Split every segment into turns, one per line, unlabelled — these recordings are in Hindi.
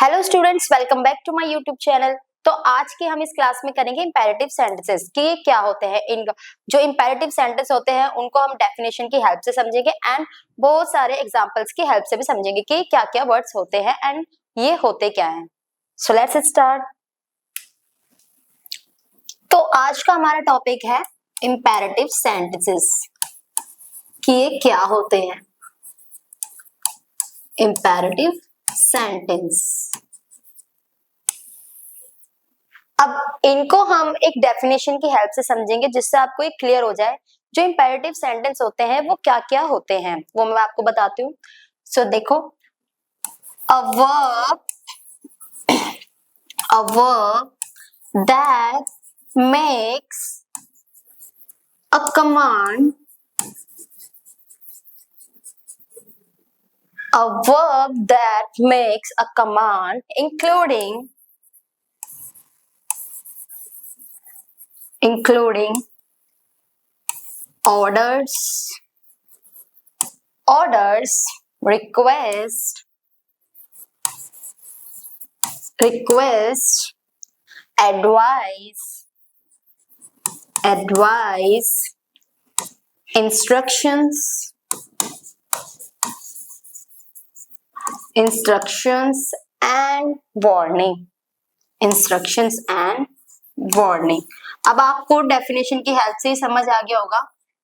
Hello students, welcome back to my YouTube channel. तो आज की हम इस क्लास में करेंगे इंपेरेटिव सेंटेंसेस कि ये क्या होते हैं। इन जो इंपेरेटिव सेंटेंस होते हैं उनको हम डेफिनेशन की हेल्प से समझेंगे एंड बहुत सारे एग्जांपल्स की हेल्प से भी समझेंगे कि क्या क्या वर्ड्स होते हैं एंड ये होते क्या हैं। So let's start. तो आज का हमारा टॉपिक है इंपेरेटिव सेंटेंसेस कि ये क्या होते हैं। इंपेरेटिव सेंटेंस, अब इनको हम एक डेफिनेशन की हेल्प से समझेंगे जिससे आपको ये क्लियर हो जाए जो इंपेरेटिव सेंटेंस होते हैं वो क्या क्या होते हैं, वो मैं आपको बताती हूँ। सो देखो, a verb that makes a command, a verb that makes a command including orders, request, advice, instructions and warning। अब आपको डेफिनेशन की हेल्प से ही समझ आ गया होगा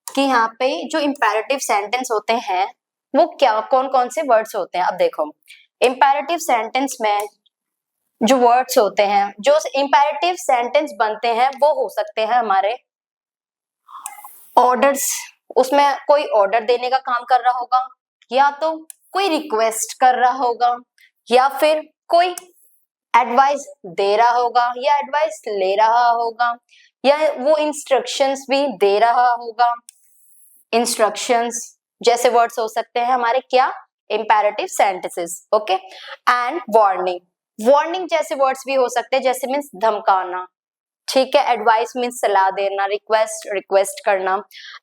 कि यहाँ पे जो इंपेरेटिव सेंटेंस होते हैं वो क्या कौन कौन से वर्ड्स होते हैं। अब देखो, इंपेरेटिव सेंटेंस में जो वर्ड्स होते हैं, जो इंपेरेटिव सेंटेंस बनते हैं वो हो सकते हैं हमारे ऑर्डर्स, उसमें कोई ऑर्डर देने का काम कर रहा होगा, या तो कोई रिक्वेस्ट कर रहा होगा, या फिर कोई एडवाइस दे रहा होगा या एडवाइस ले रहा होगा, या वो इंस्ट्रक्शंस भी दे रहा होगा। इंस्ट्रक्शंस जैसे वर्ड्स हो सकते हैं हमारे क्या, imperative sentences. Okay, and warning जैसे वर्ड्स भी हो सकते हैं, जैसे मीन्स धमकाना, ठीक है। एडवाइस मीन्स सलाह देना, रिक्वेस्ट करना,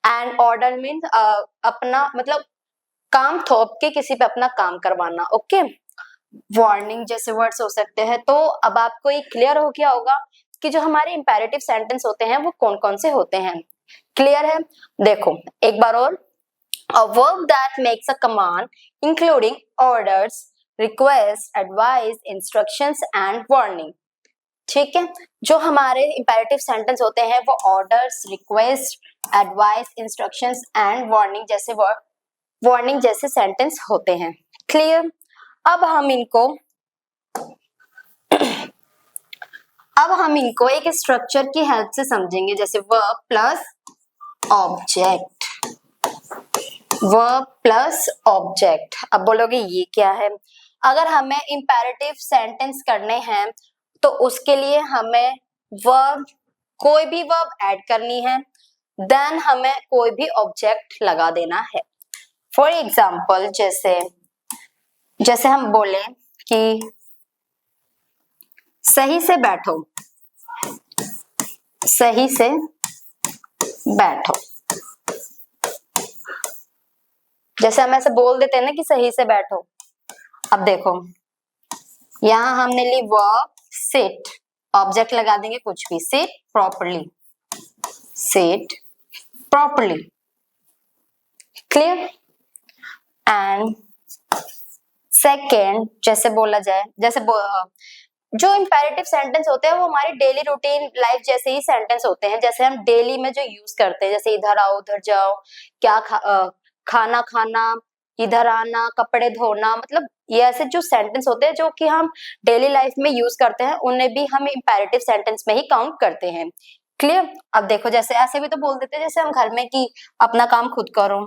एंड ऑर्डर मीन्स अपना मतलब काम थोप के किसी पे अपना काम करवाना। ओके, वार्निंग जैसे वर्ड्स हो सकते हैं। तो अब आपको ये क्लियर हो गया होगा कि जो हमारे इंपेरेटिव सेंटेंस होते हैं वो कौन कौन से होते हैं। क्लियर है? देखो एक बार और, a verb that makes a command including orders, request, advice, instructions and warning। ठीक है, जो हमारे इंपेरेटिव सेंटेंस होते हैं वो orders, request, advice, instructions and warning जैसे सेंटेंस होते हैं। क्लियर? अब हम इनको एक स्ट्रक्चर की हेल्प से समझेंगे, जैसे वर्ब प्लस ऑब्जेक्ट। अब बोलोगे ये क्या है? अगर हमें इंपेरेटिव सेंटेंस करने हैं तो उसके लिए हमें वर्ब, कोई भी वर्ब ऐड करनी है, देन हमें कोई भी ऑब्जेक्ट लगा देना है। फॉर एग्जाम्पल, जैसे हम बोले कि सही से बैठो, जैसे हम ऐसे बोल देते हैं ना कि सही से बैठो। अब देखो यहां हमने ली वर्ब सिट, ऑब्जेक्ट लगा देंगे कुछ भी, sit properly. Clear? And second, जैसे बोला जाए, जो इंपेरेटिव सेंटेंस होते हैं वो हमारी डेली रूटीन लाइफ जैसे ही सेंटेंस होते हैं, जैसे हम डेली में जो यूज करते हैं, जैसे इधर आओ उधर जाओ, खाना खाना, इधर आना, कपड़े धोना, मतलब ये ऐसे जो सेंटेंस होते हैं जो कि हम डेली लाइफ में यूज करते हैं उन्हें भी हम इंपेरेटिव सेंटेंस में ही काउंट करते हैं। क्लियर? अब देखो जैसे ऐसे भी तो बोल देते हैं जैसे हम घर में कि अपना काम खुद करो,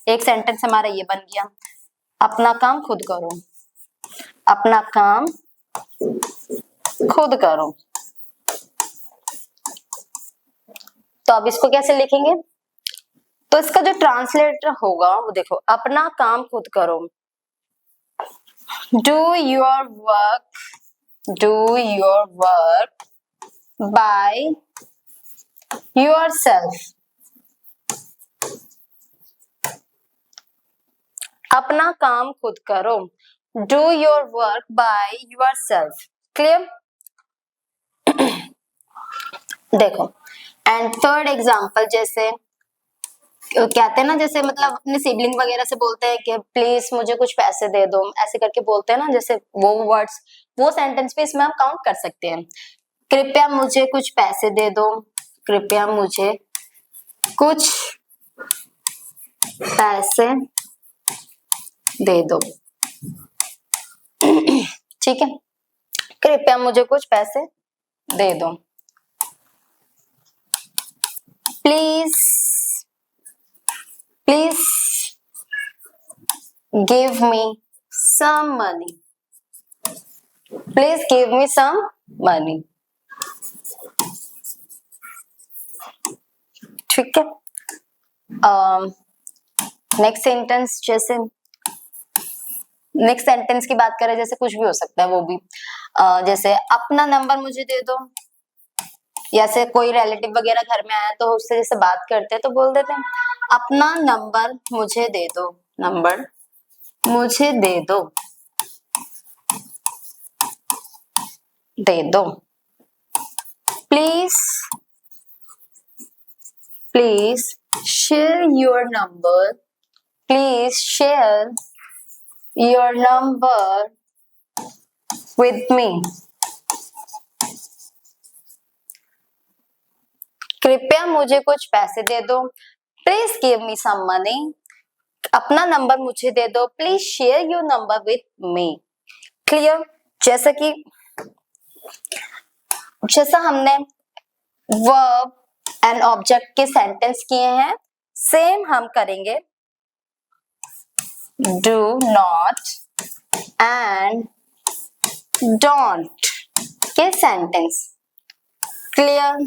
एक सेंटेंस हमारा ये बन गया, अपना काम खुद करो, अपना काम खुद करो। तो अब इसको कैसे लिखेंगे? तो इसका जो ट्रांसलेटर होगा वो देखो, अपना काम खुद करो, do your work by yourself. अपना काम खुद करो, do your work by yourself. Clear? देखो, एंड थर्ड एग्जाम्पल जैसे कहते हैं ना, जैसे मतलब अपने सिबलिंग वगैरह से बोलते हैं कि प्लीज मुझे कुछ पैसे दे दो, ऐसे करके बोलते हैं ना, जैसे वो वर्ड्स, वो सेंटेंस भी इसमें हम काउंट कर सकते हैं। कृपया मुझे कुछ पैसे दे दो, कृपया मुझे कुछ पैसे दे दो। ठीक है, कृपया मुझे कुछ पैसे दे दो। Please please give me some money, please give me some money. ठीक है, नेक्स्ट सेंटेंस, जैसे नेक्स्ट सेंटेंस की बात करें, जैसे कुछ भी हो सकता है वो भी, जैसे अपना नंबर मुझे दे दो, या से कोई रिलेटिव वगैरह घर में आया तो उससे जैसे बात करते हैं तो बोल देते हैं अपना नंबर मुझे दे दो, नंबर मुझे दे दो, दे दो। Please please share your number, please share your number with me, कृपया मुझे कुछ पैसे दे दो, please give me some money, अपना नंबर मुझे दे दो, please share your number with me. Clear? जैसा हमने वर्ब एंड ऑब्जेक्ट के सेंटेंस किए हैं, सेम हम करेंगे डू नॉट एंड डोंट के सेंटेंस। क्लियर?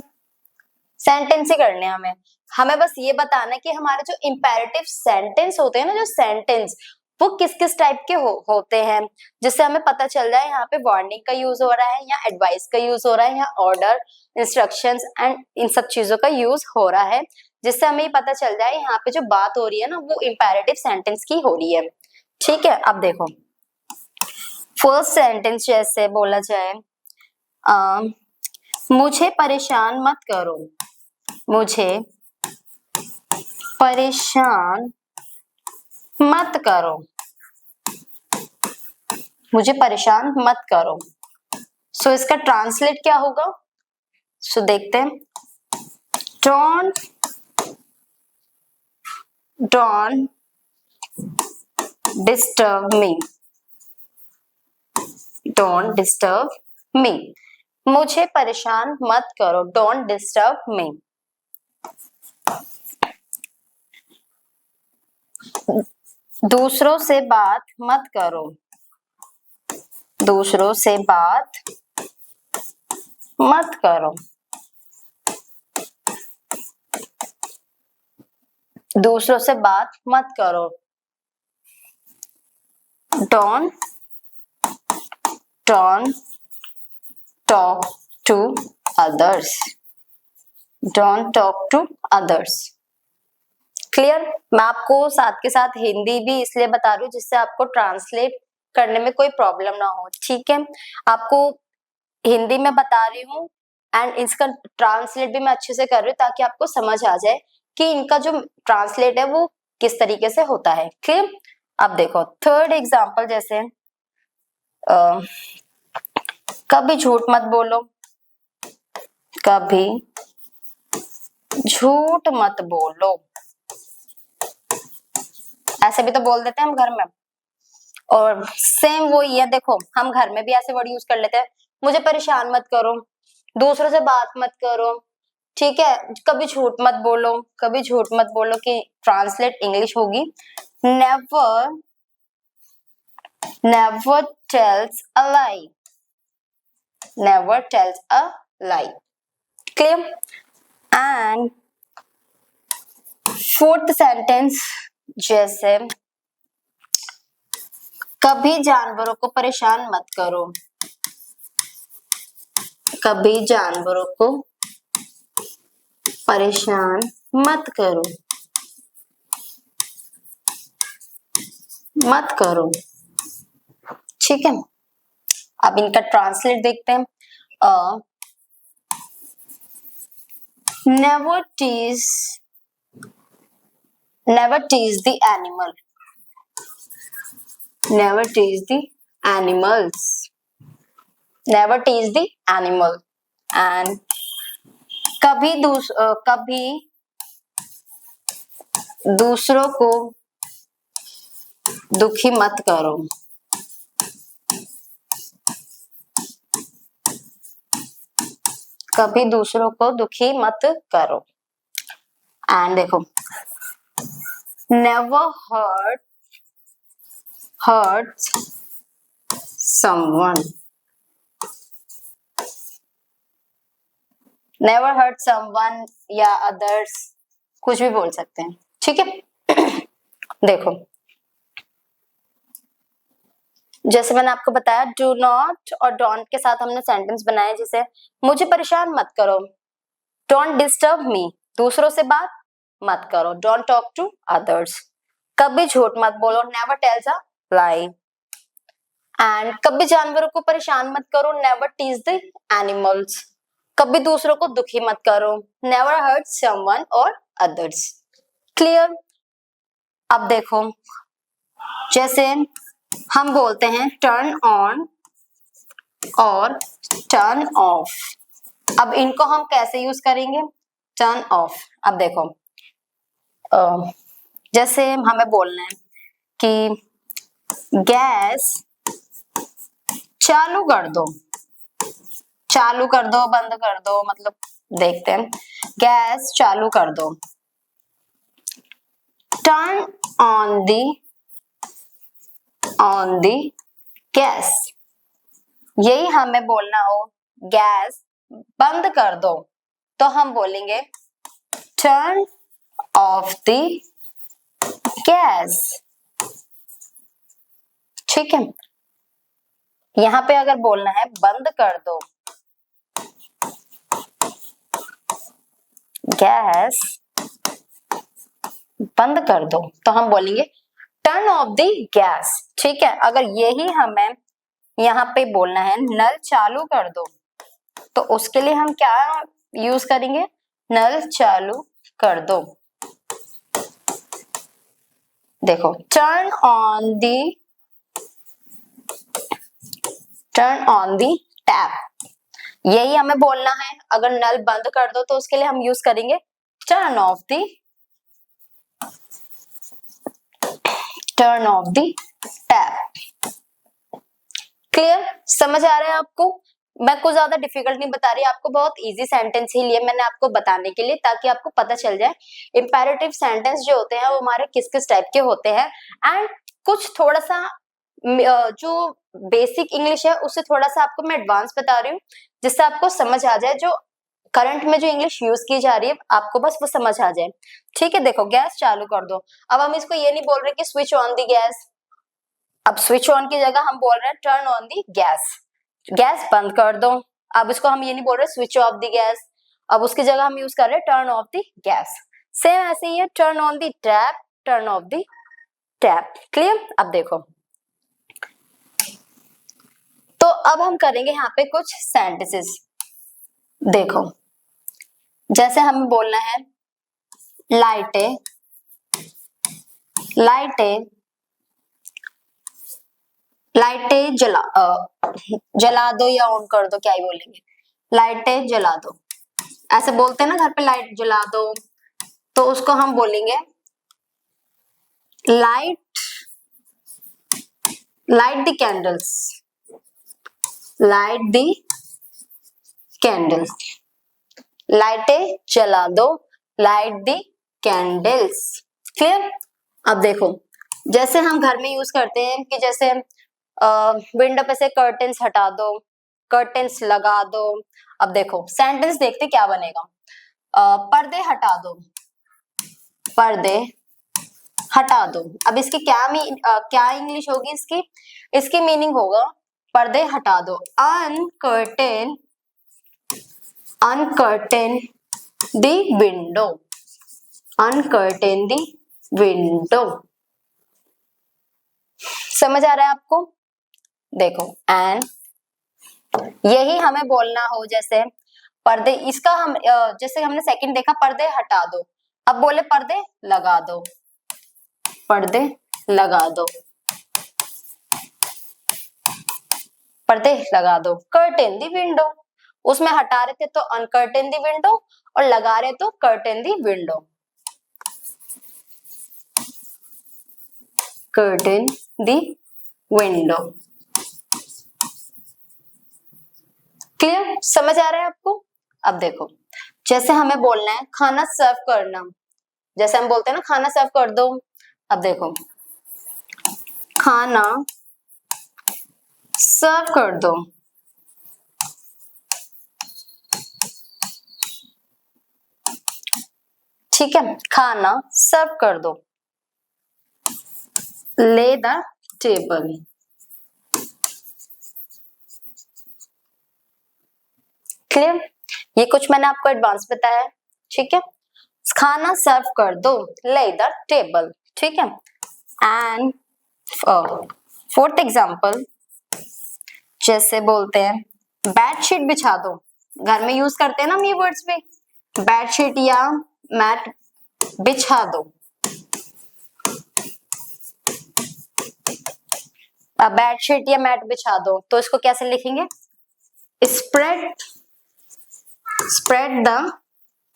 सेंटेंस ही करने हैं हमें बस ये बताना है कि हमारे जो इंपेरेटिव सेंटेंस होते हैं ना, जो सेंटेंस वो किस किस टाइप के होते हैं, जिससे हमें पता चल जाए यहाँ पे वार्निंग का यूज हो रहा है या एडवाइस का यूज हो रहा है या ऑर्डर, इंस्ट्रक्शंस एंड इन सब चीजों का यूज हो रहा है, जिससे हमें ये पता चल जाए यहाँ पे जो बात हो रही है ना वो इंपेरेटिव सेंटेंस की हो रही है। ठीक है, अब देखो फर्स्ट सेंटेंस जैसे बोला जाए, मुझे परेशान मत करो, मुझे परेशान मत करो, मुझे परेशान मत करो। सो इसका ट्रांसलेट क्या होगा? सो देखते हैं, don't disturb me, don't disturb me, मुझे परेशान मत करो, डोंट डिस्टर्ब मी। दूसरों से बात मत करो, दूसरों से बात मत करो, दूसरों से बात मत करो, don't talk to others, don't talk to others। Clear? मैं आपको साथ के साथ हिंदी भी इसलिए बता रही हूँ जिससे आपको ट्रांसलेट करने में कोई प्रॉब्लम ना हो। ठीक है, आपको हिंदी में बता रही हूँ एंड इसका ट्रांसलेट भी मैं अच्छे से कर रही हूँ ताकि आपको समझ आ जाए कि इनका जो ट्रांसलेट है वो किस तरीके से होता है। क्लियर? अब देखो थर्ड एग्जाम्पल, जैसे कभी झूठ मत बोलो, कभी झूठ मत बोलो, ऐसे भी तो बोल देते हैं हम घर में, और सेम वो ये देखो हम घर में भी ऐसे वर्ड यूज कर लेते हैं, मुझे परेशान मत करो, दूसरों से बात मत करो। ठीक है, कभी झूठ मत बोलो, कभी झूठ मत बोलो की ट्रांसलेट इंग्लिश होगी never tells a lie, never tells a lie। Clear? And fourth sentence, जैसे कभी जानवरों को परेशान मत करो, कभी जानवरों को परेशान मत करो, मत करो। ठीक है, अब इनका ट्रांसलेट देखते हैं। Never tease the animal, never tease the animals, never tease the animal, and कभी दूसरों को दुखी मत करो, कभी दूसरों को दुखी मत करो। एंड देखो, never hurt someone, never hurt someone या others, कुछ भी बोल सकते हैं, ठीक है। देखो, जैसे मैंने आपको बताया, डू नॉट और डोंट के साथ हमने सेंटेंस बनाए, जैसे मुझे परेशान मत करो, डोंट डिस्टर्ब मी, दूसरों से बात मत करो, डोंट टॉक टू अदर्स, कभी झूठ मत बोलो, never tells a lie, and कभी जानवरों को परेशान मत करो, नेवर टीज द एनिमल्स, कभी दूसरों को दुखी मत करो, नेवर हर्ट समवन और अदर्स। क्लियर? अब देखो, जैसे हम बोलते हैं टर्न ऑन और टर्न ऑफ, अब इनको हम कैसे यूज करेंगे? Turn off. अब देखो, जैसे हमें बोलना है कि गैस चालू कर दो, चालू कर दो, बंद कर दो, मतलब देखते हैं, गैस चालू कर दो, टर्न ऑन दी गैस। यही हमें बोलना हो गैस बंद कर दो, तो हम बोलेंगे टर्न ऑफ द गैस, ठीक है। यहां पे अगर बोलना है बंद कर दो गैस, बंद कर दो, तो हम बोलेंगे टर्न ऑफ द गैस, ठीक है। अगर यही हमें यहाँ पे बोलना है नल चालू कर दो, तो उसके लिए हम क्या यूज करेंगे? नल चालू कर दो। देखो, टर्न ऑन दी टैप, यही हमें बोलना है। अगर नल बंद कर दो तो उसके लिए हम यूज करेंगे turn of the tap. Clear? समझ आ रहा है आपको? मैं कुछ ज्यादा डिफिकल्ट नहीं बता रही, आपको बहुत इजी सेंटेंस ही लिए मैंने आपको बताने के लिए, ताकि आपको पता चल जाए इंपेरेटिव सेंटेंस जो होते हैं वो हमारे किस किस टाइप के होते हैं, एंड कुछ थोड़ा सा जो बेसिक इंग्लिश है उससे थोड़ा सा आपको मैं एडवांस बता रही हूँ, जिससे आपको समझ आ जाए जो करंट में जो इंग्लिश यूज की जा रही है, आपको बस वो समझ आ जाए, ठीक है। देखो, गैस चालू कर दो, अब हम इसको ये नहीं बोल रहे कि स्विच ऑन दी गैस, अब स्विच ऑन की जगह हम बोल रहे हैं turn on the gas, gas बंद कर दो। अब इसको हम ये नहीं बोल रहे स्विच ऑफ दी गैस, अब उसकी जगह हम यूज कर रहे हैं turn of the gas. Same ऐसे ही है, turn on the tap, turn of the tap. Clear? अब देखो, तो अब हम करेंगे यहाँ पे कुछ सेंटेंसेस। देखो, जैसे हमें बोलना है लाइटें जला दो या ऑन कर दो, क्या ही बोलेंगे, लाइटें जला दो, ऐसे बोलते हैं ना घर पे, लाइट जला दो, तो उसको हम बोलेंगे light the candles, light the candles, लाइटें जला दो, लाइट द कैंडल्स। क्लियर? अब देखो, जैसे हम घर में यूज करते हैं कि जैसे विंडो पे से कर्टेन्स हटा दो, कर्टेन्स लगा दो। अब देखो, सेंटेंस देखते क्या बनेगा, पर्दे हटा दो, पर्दे हटा दो। अब इसकी क्या इंग्लिश होगी? इसकी मीनिंग होगा पर्दे हटा दो, अनकर्टेन द विंडो, अनकर्टेन द विंडो। समझ आ रहा है आपको? देखो एंड यही हमें बोलना हो, जैसे पर्दे, इसका हम जैसे हमने सेकंड देखा पर्दे हटा दो, अब बोले पर्दे लगा दो, पर्दे लगा दो, पर्दे लगा दो। कर्टेन दी विंडो, उसमें हटा रहे थे तो अनकर्टेन दी विंडो, और लगा रहे तो कर्टेन दी विंडो, कर्टेन दी विंडो। क्लियर, समझ आ रहा है आपको? अब देखो जैसे हमें बोलना है खाना सर्व करना, जैसे हम बोलते हैं ना खाना सर्व कर दो, अब देखो खाना सर्व कर दो, ठीक है, खाना सर्व कर दो, ले द टेबल, क्लियर, ये कुछ मैंने आपको एडवांस बताया है, ठीक है। खाना सर्व कर दो, ले द टेबल, ठीक है। एंड फोर्थ एग्जांपल, जैसे बोलते हैं बेडशीट बिछा दो, घर में यूज करते हैं ना हम ये वर्ड्स भी, बेडशीट या मैट बिछा दो। अब बेडशीट या मैट बिछा दो तो इसको कैसे लिखेंगे? Spread, spread the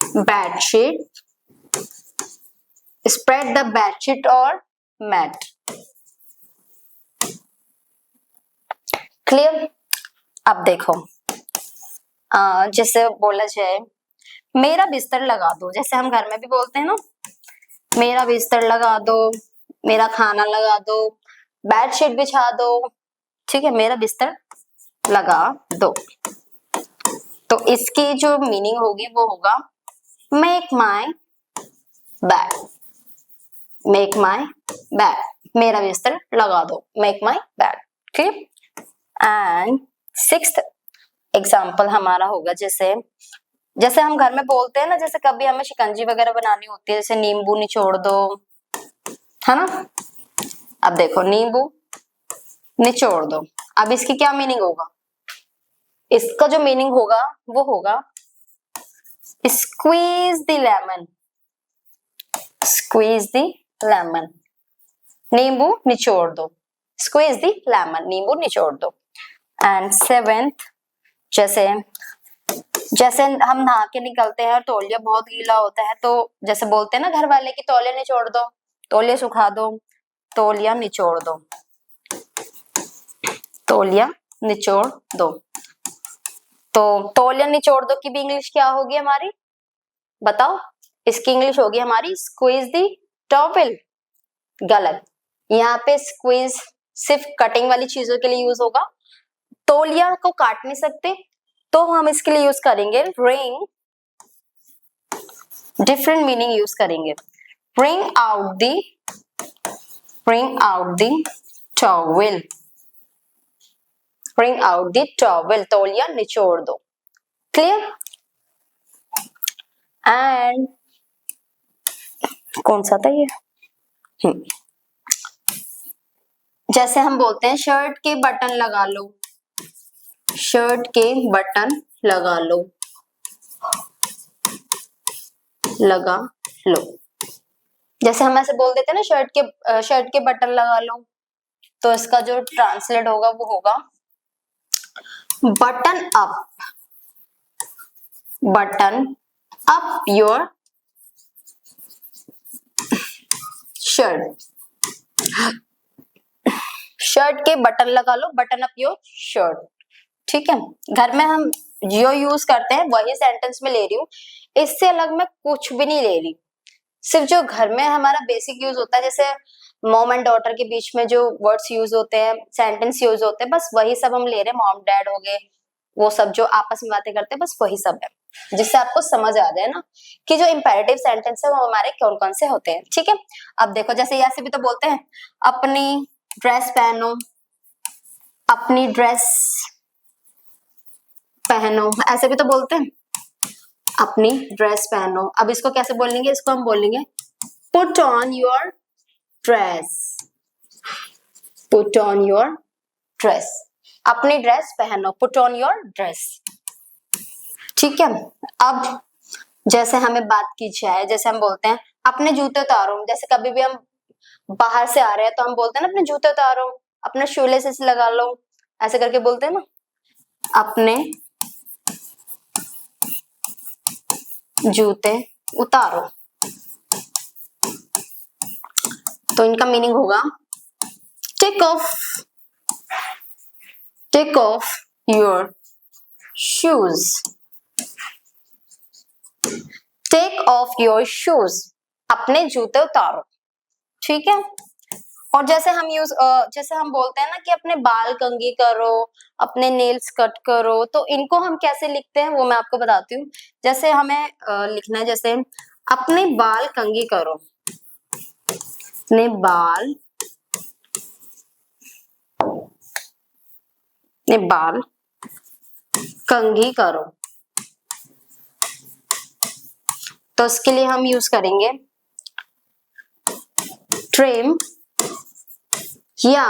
bedsheet, spread the bedsheet और मैट, क्लियर। अब देखो जैसे बोला जाए मेरा बिस्तर लगा दो, जैसे हम घर में भी बोलते हैं ना, मेरा बिस्तर लगा दो, मेरा खाना लगा दो, बेडशीट बिछा दो, ठीक है, मेरा बिस्तर लगा दो। तो इसकी जो मीनिंग होगी वो होगा make my bed, make my bed, मेरा बिस्तर लगा दो, मेक माई बेड, ठीक। एंड सिक्स्थ एग्जाम्पल हमारा होगा, जैसे हम घर में बोलते हैं ना, जैसे कभी हमें शिकंजी वगैरह बनानी होती है, जैसे नींबू निचोड़ दो, है ना। अब देखो नींबू निचोड़ दो, अब इसकी क्या मीनिंग होगा? इसका जो मीनिंग होगा वो होगा squeeze the lemon, squeeze the lemon, नींबू निचोड़ दो, स्क्वीज द लेमन, नींबू निचोड़ दो। एंड सेवेंथ, जैसे हम नहा के निकलते हैं और तौलिया बहुत गीला होता है, तो जैसे बोलते हैं ना घर वाले कि तौलिया निचोड़ दो, तौलिया सुखा दो, तौलिया निचोड़ दो, तौलिया निचोड़ दो। तो तौलिया निचोड़ दो की भी इंग्लिश क्या होगी हमारी, बताओ? इसकी इंग्लिश होगी हमारी स्क्वीज दी टॉवेल। गलत, यहाँ पे स्क्वीज सिर्फ कटिंग वाली चीजों के लिए यूज होगा, तौलिया को काट नहीं सकते, तो हम इसके लिए यूज करेंगे रिंग, डिफरेंट मीनिंग यूज करेंगे। bring out the towel, bring out the towel, तौलिया निचोड़ दो, क्लियर। एंड कौन सा था ये, जैसे हम बोलते हैं शर्ट के बटन लगा लो, शर्ट के बटन लगा लो, लगा लो, जैसे हम ऐसे बोल देते हैं ना शर्ट के बटन लगा लो, तो इसका जो ट्रांसलेट होगा वो होगा button up, button up your shirt, shirt के बटन लगा लो, बटन अप योर शर्ट, ठीक है। घर में हम जो यूज करते हैं वही सेंटेंस में ले रही हूँ, इससे अलग मैं कुछ भी नहीं ले रही, सिर्फ जो घर में हमारा बेसिक यूज होता है, जैसे मॉम एंड डॉटर के बीच में जो वर्ड्स यूज होते हैं, सेंटेंस यूज होते हैं, बस वही सब हम ले रहे हैं, मॉम डैड हो गए, वो सब जो आपस में बातें करते हैं, बस वही सब है, जिससे आपको समझ आ जाए ना कि जो इंपेरेटिव सेंटेंस है वो हमारे कौन कौन से होते हैं, ठीक है। अब देखो जैसे ऐसे भी तो बोलते हैं अपनी ड्रेस पहनो, अपनी ड्रेस पहनो, ऐसे भी तो बोलते हैं अपनी ड्रेस पहनो। अब इसको कैसे बोलेंगे? इसको हम बोलेंगे put on your dress, put on your dress, अपनी ड्रेस पहनो, पुट ऑन योर ड्रेस। ठीक है, अब जैसे हमें बात की जाए, जैसे हम बोलते हैं अपने जूते उतारो, जैसे कभी भी हम बाहर से आ रहे हैं तो हम बोलते हैं ना अपने जूते उतारो, अपने शूलेसेस लगा लो, ऐसे करके बोलते हैं ना, अपने जूते उतारो। तो इनका मीनिंग होगा take off your shoes, take off your shoes, अपने जूते उतारो। ठीक है, और जैसे हम जैसे हम बोलते हैं ना कि अपने बाल कंघी करो, अपने नेल्स कट करो, तो इनको हम कैसे लिखते हैं वो मैं आपको बताती हूँ। जैसे हमें लिखना है, जैसे अपने बाल कंघी करो, अपने बाल कंघी करो। तो इसके लिए हम यूज करेंगे ट्रिम या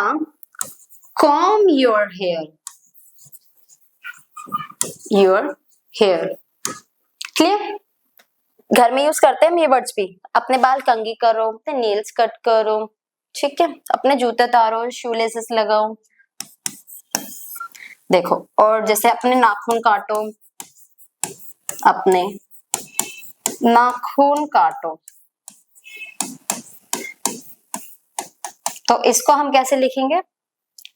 कॉम योर हेयर, क्लियर। घर में यूज करते हैं हम ये वर्ड्स भी, अपने बाल कंघी करो, अपने नेल्स कट करो, ठीक है, अपने जूते उतारो, शूलेसेस लगाओ। देखो, और जैसे अपने नाखून काटो, अपने नाखून काटो, तो इसको हम कैसे लिखेंगे,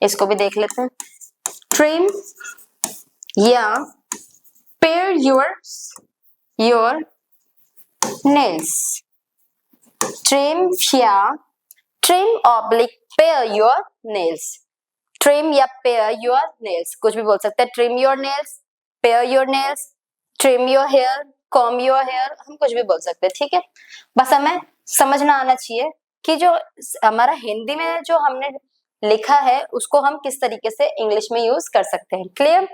इसको भी देख लेते हैं। ट्रिम या pare your nails, trim oblique pare your nails, trim या पेयर योर नेल्स, कुछ भी बोल सकते हैं। Trim your nails, pare your nails, trim your hair, comb your hair, हम कुछ भी बोल सकते हैं। ठीक है, बस हमें समझना आना चाहिए कि जो हमारा हिंदी में जो हमने लिखा है उसको हम किस तरीके से इंग्लिश में यूज कर सकते हैं। क्लियर।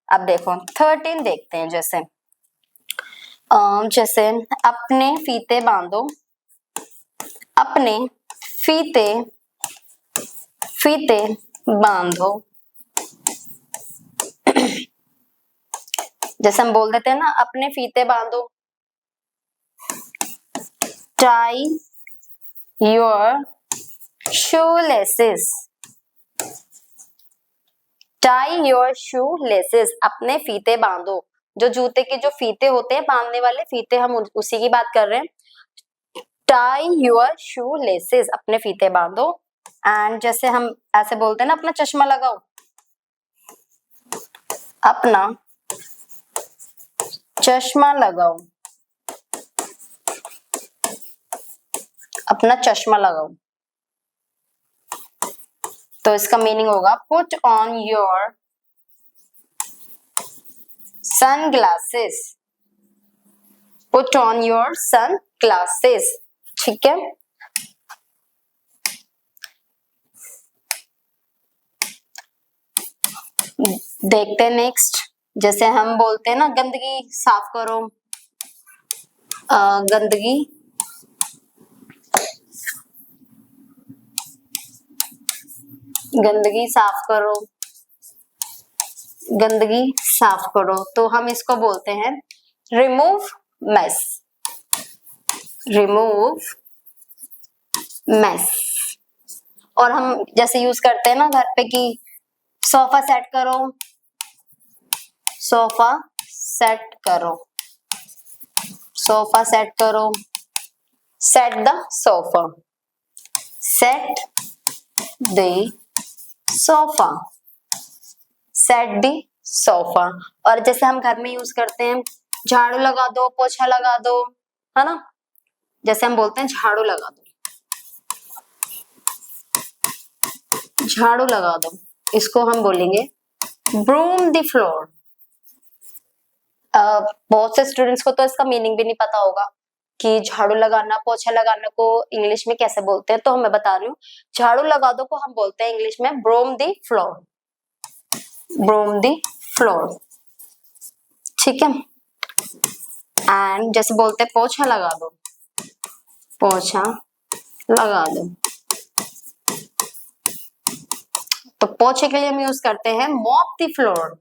अब देखो 13 देखते हैं। जैसे अपने फीते बांधो, अपने फीते बांधो। जैसे हम बोल देते हैं ना अपने फीते बांधो, tie your shoelaces, tie your shoelaces, अपने फीते बांधो। जो जूते के जो फीते होते हैं, बांधने वाले फीते, हम उसी की बात कर रहे हैं। टाई योर shoelaces, अपने फीते बांधो। एंड जैसे हम ऐसे बोलते हैं ना अपना चश्मा लगाओ, अपना चश्मा लगाओ, अपना चश्मा लगाओ। तो इसका मीनिंग होगा put on your sunglasses, put on your sunglasses. ठीक है, देखते हैं नेक्स्ट। जैसे हम बोलते हैं ना गंदगी साफ करो, गंदगी साफ करो, गंदगी साफ करो, तो हम इसको बोलते हैं रिमूव मेस, रिमूव मेस। और हम जैसे यूज करते हैं ना घर पे कि सोफा सेट करो, सोफा सेट करो, सोफा सेट करो, set the sofa, set the sofa, set the sofa. और जैसे हम घर में यूज करते हैं झाड़ू लगा दो, पोछा लगा दो, है ना। जैसे हम बोलते हैं झाड़ू लगा दो, झाड़ू लगा दो, इसको हम बोलेंगे ब्रूम द फ्लोर। बहुत से स्टूडेंट्स को तो इसका मीनिंग भी नहीं पता होगा कि झाड़ू लगाना, पोछा लगाना को इंग्लिश में कैसे बोलते हैं, तो मैं बता रही हूँ। झाड़ू लगा दो को हम बोलते हैं इंग्लिश में broom the floor, broom the floor. ठीक है, एंड जैसे बोलते हैं पोछा लगा दो, पोछा लगा दो, तो पोछे के लिए हम यूज करते हैं mop the floor,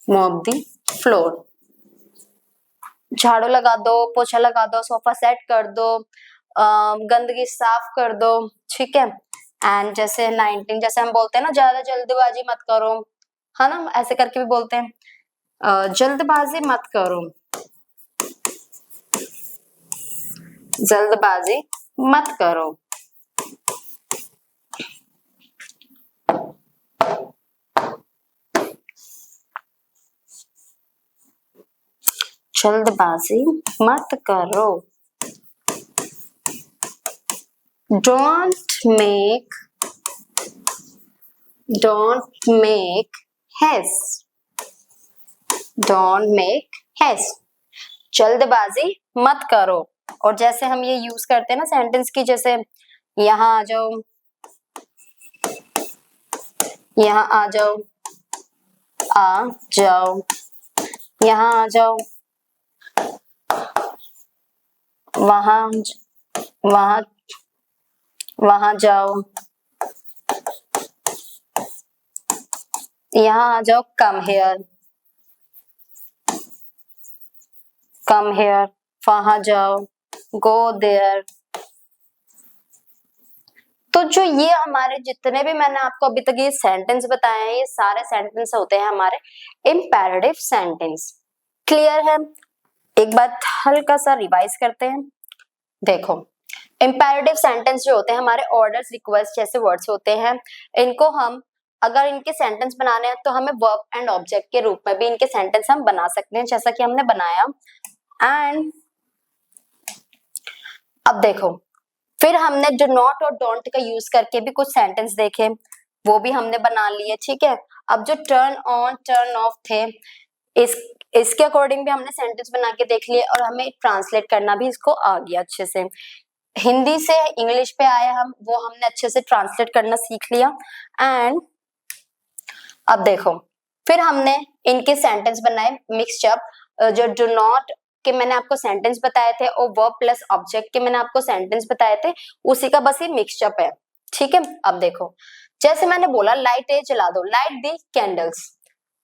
mop the floor. झाड़ू लगा दो, पोछा लगा दो, सोफा सेट कर दो, गंदगी साफ कर दो, ठीक है। एंड जैसे 19, जैसे हम बोलते हैं ना, ज्यादा जल्दबाजी मत करो, है ना, ऐसे करके भी बोलते हैं, जल्दबाजी मत करो, जल्दबाजी मत करो। जल्दबाजी मत करो। Don't make haste, don't make haste, जल्दबाजी मत करो। और जैसे हम ये यूज करते हैं ना सेंटेंस की, जैसे यहाँ आ जाओ, यहाँ आ जाओ, आ जाओ, यहाँ आ जाओ, वहां वहां वहां जाओ, यहाँ आ जाओ, कम हेयर, कम हेयर, वहां जाओ, गो देयर। तो जो ये हमारे जितने भी मैंने आपको अभी तक ये सेंटेंस बताए हैं, ये सारे सेंटेंस होते हैं हमारे इम्पेरेटिव सेंटेंस। क्लियर है? एक बात हल्का सा रिवाइज करते हैं। देखो, इम्पेरेटिव सेंटेंस जो होते हैं हमारे ऑर्डर्स, रिक्वेस्ट जैसे वर्ड्स होते हैं, इनको हम अगर इनके सेंटेंस बनाने हैं तो हमें वर्ब एंड ऑब्जेक्ट के रूप में भी इनके सेंटेंस हम बना सकते हैं, जैसा कि हमने बनाया। एंड अब देखो, फिर हमने डू नॉट और डोंट का यूज करके भी कुछ सेंटेंस देखे, वो भी हमने बना लिए, ठीक है। अब जो टर्न ऑन टर्न ऑफ थे, इसके अकॉर्डिंग भी हमने सेंटेंस बना के देख लिए, और हमें ट्रांसलेट करना भी इसको आ गया अच्छे से। हिंदी से इंग्लिश पे आए हम, वो हमने अच्छे से ट्रांसलेट करना सीख लिया। एंड अब देखो, फिर हमने इनके सेंटेंस बनाए मिक्सचर, जो डू नॉट के मैंने आपको सेंटेंस बताए थे और वर्ब प्लस ऑब्जेक्ट के मैंने आपको सेंटेंस बताए थे, उसी का बस ये मिक्सचर है, ठीक है। अब देखो, जैसे मैंने बोला लाइट जला दो, लाइट दी कैंडल्स,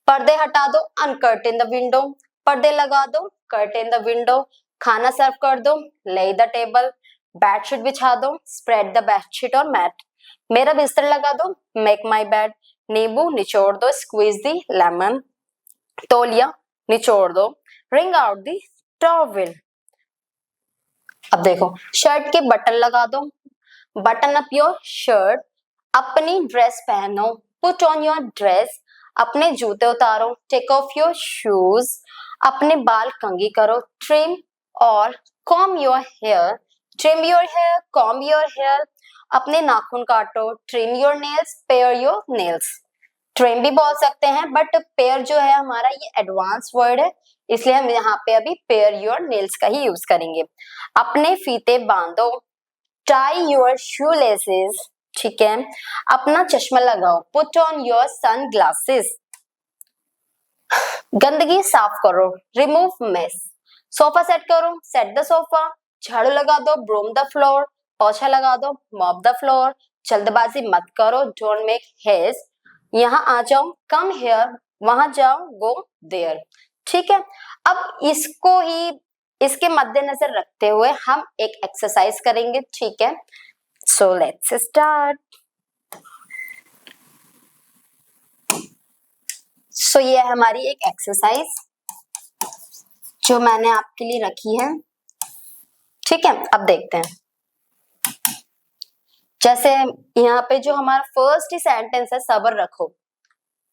पर्दे हटा दो, अनकर्टेन द विंडो, पर्दे लगा दो, कर्टेन द विंडो, खाना सर्व कर दो, ले द टेबल, बेडशीट बिछा दो, स्प्रेड द बेडशीट और मैट, मेरा बिस्तर लगा दो, मेक माई बेड, नींबू निचोड़ दो, स्क्वीज दी लेमन, तौलिया निचोड़ दो, रिंग आउट दी टॉवेल। अब देखो, शर्ट के बटन लगा दो, बटन अप योर शर्ट, अपनी ड्रेस पहनो, पुट ऑन योर ड्रेस, अपने जूते उतारो, टेक ऑफ योर शूज, अपने बाल कंघी करो, ट्रिम और comb your hair, trim your hair, comb your hair, अपने नाखून काटो, trim your nails, pare your nails. Trim भी बोल सकते हैं, बट पेयर जो है हमारा ये एडवांस वर्ड है, इसलिए हम यहाँ पे अभी पेयर योर नेल्स का ही यूज करेंगे। अपने फीते बांधो, टाई योर शू लेसेस, ठीक है। अपना चश्मा लगाओ, put on your sunglasses. गंदगी साफ करो, रिमूव मेस। सोफा सेट करो, सेट द सोफा। झाड़ू लगा दो, ब्रूम द फ्लोर। पोछा लगा दो, मॉप द फ्लोर। जल्दबाजी मत करो, डोंट मेक हेस्ट। यहाँ आ जाओ, कम हियर, वहां जाओ, गो देयर, ठीक है। अब इसको ही इसके मद्देनजर रखते हुए हम एक एक्सरसाइज करेंगे, ठीक है। So let's start. सो ये है हमारी एक एक्सरसाइज जो मैंने आपके लिए रखी है, ठीक है। अब देखते हैं, जैसे यहाँ पे जो हमारा फर्स्ट ही सेंटेंस है, सब्र रखो,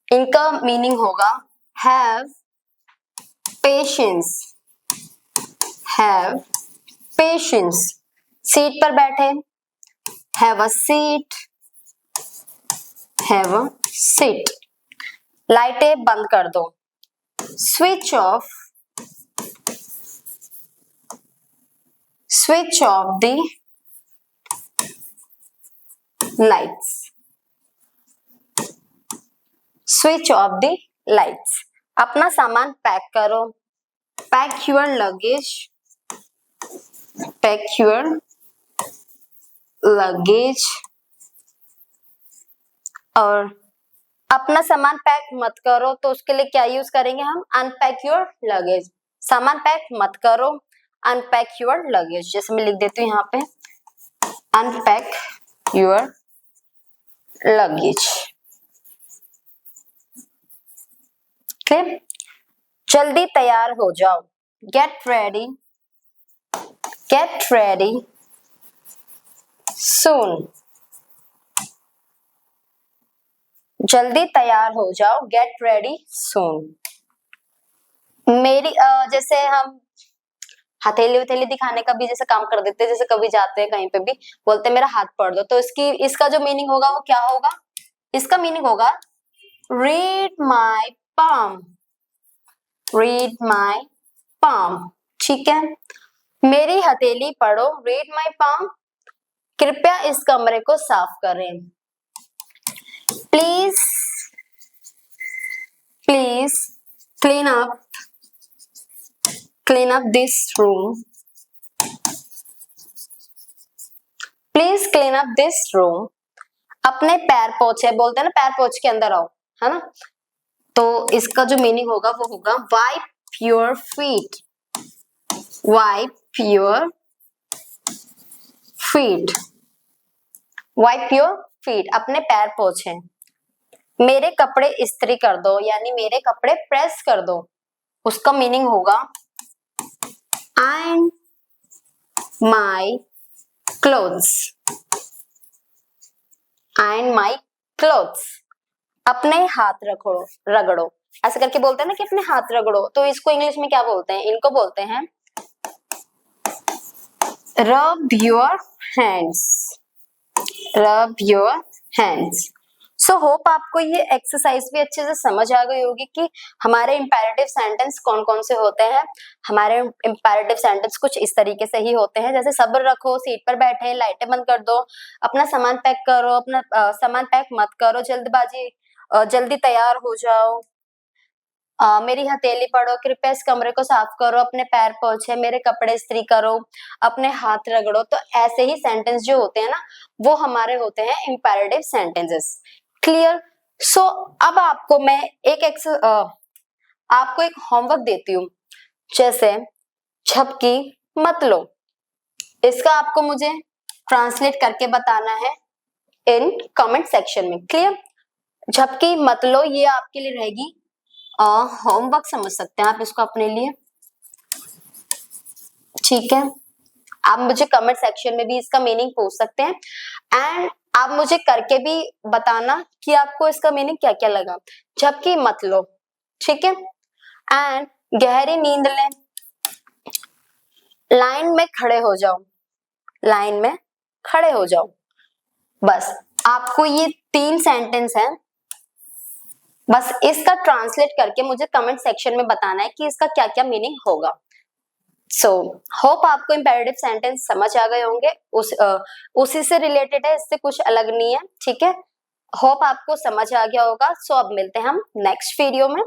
इनका मीनिंग होगा have patience, have patience. Seat पर बैठे, have a seat, have a seat. लाइटें बंद कर दो, switch off, switch off the lights, switch off the lights. अपना सामान पैक करो, pack your luggage, pack your luggage. और अपना सामान पैक मत करो, तो उसके लिए क्या यूज करेंगे हम? Unpack your luggage. सामान पैक मत करो, अनपैक योर लगेज। जैसे मैं लिख देती हूँ यहाँ पे, अनपैक योर लगेज। क्लियर? जल्दी तैयार हो जाओ, get ready, get ready soon. जल्दी तैयार हो जाओ, गेट रेडी सून। मेरी जैसे हम हथेली वथेली दिखाने का भी जैसे काम कर देते हैं, जैसे कभी जाते हैं कहीं पे भी, बोलते हैं मेरा हाथ पढ़ दो, तो इसका जो मीनिंग होगा वो क्या होगा? इसका मीनिंग होगा read my palm, read my palm। ठीक है, मेरी हथेली पढ़ो, रीड माई palm। कृपया इस कमरे को साफ करें, please please clean up this room, please clean up this room. अपने पैर पोछे, बोलते हैं ना पैर पोछ के अंदर आओ, है ना? तो इसका जो मीनिंग होगा वो होगा wipe your feet, wipe your feet, wipe your feet. अपने पैर पोछे। मेरे कपड़े इस्त्री कर दो, यानी मेरे कपड़े प्रेस कर दो। उसका मीनिंग होगा iron my clothes, iron my clothes। अपने हाथ रगड़ो। ऐसे करके बोलते हैं ना कि अपने हाथ रगड़ो, तो इसको इंग्लिश में क्या बोलते हैं? इनको बोलते हैं rub your hands, rub your hands। So hope आपको ये एक्सरसाइज भी अच्छे से समझ आ गई होगी कि हमारे इंपैरेटिव सेंटेंस कौन कौन से होते हैं। हमारे इंपैरेटिव सेंटेंस कुछ इस तरीके से ही होते हैं, जैसे सब्र रखो, सीट पर बैठे, लाइटें बंद कर दो, अपना सामान पैक करो, अपना सामान पैक मत करो, जल्दबाजी, जल्दी तैयार हो जाओ, मेरी हथेली पढ़ो, कृपया इस कमरे को साफ करो, अपने पैर पोंछे, मेरे कपड़े इस्त्री करो, अपने हाथ रगड़ो। तो ऐसे ही सेंटेंस जो होते हैं ना, वो हमारे होते हैं इंपैरेटिव सेंटेंसेस। क्लियर? सो अब आपको मैं आपको एक होमवर्क देती हूँ, जैसे झपकी मत लो, इसका आपको मुझे ट्रांसलेट करके बताना है इन कमेंट सेक्शन में। क्लियर? झपकी मत लो, ये आपके लिए रहेगी होमवर्क, समझ सकते हैं आप इसको अपने लिए। ठीक है, आप मुझे कमेंट सेक्शन में भी इसका मीनिंग पूछ सकते हैं, एंड आप मुझे करके भी बताना कि आपको इसका मीनिंग क्या क्या लगा। झपकी मत लो, ठीक है? एंड गहरी नींद लें, लाइन में खड़े हो जाओ, लाइन में खड़े हो जाओ। बस आपको ये 3 सेंटेंस हैं, बस इसका ट्रांसलेट करके मुझे कमेंट सेक्शन में बताना है कि इसका क्या क्या मीनिंग होगा। सो होप आपको इंपैरेटिव सेंटेंस समझ आ गए होंगे, उसी से रिलेटेड है, इससे कुछ अलग नहीं है। ठीक है, होप आपको समझ आ गया होगा। सो अब मिलते हैं हम नेक्स्ट वीडियो में।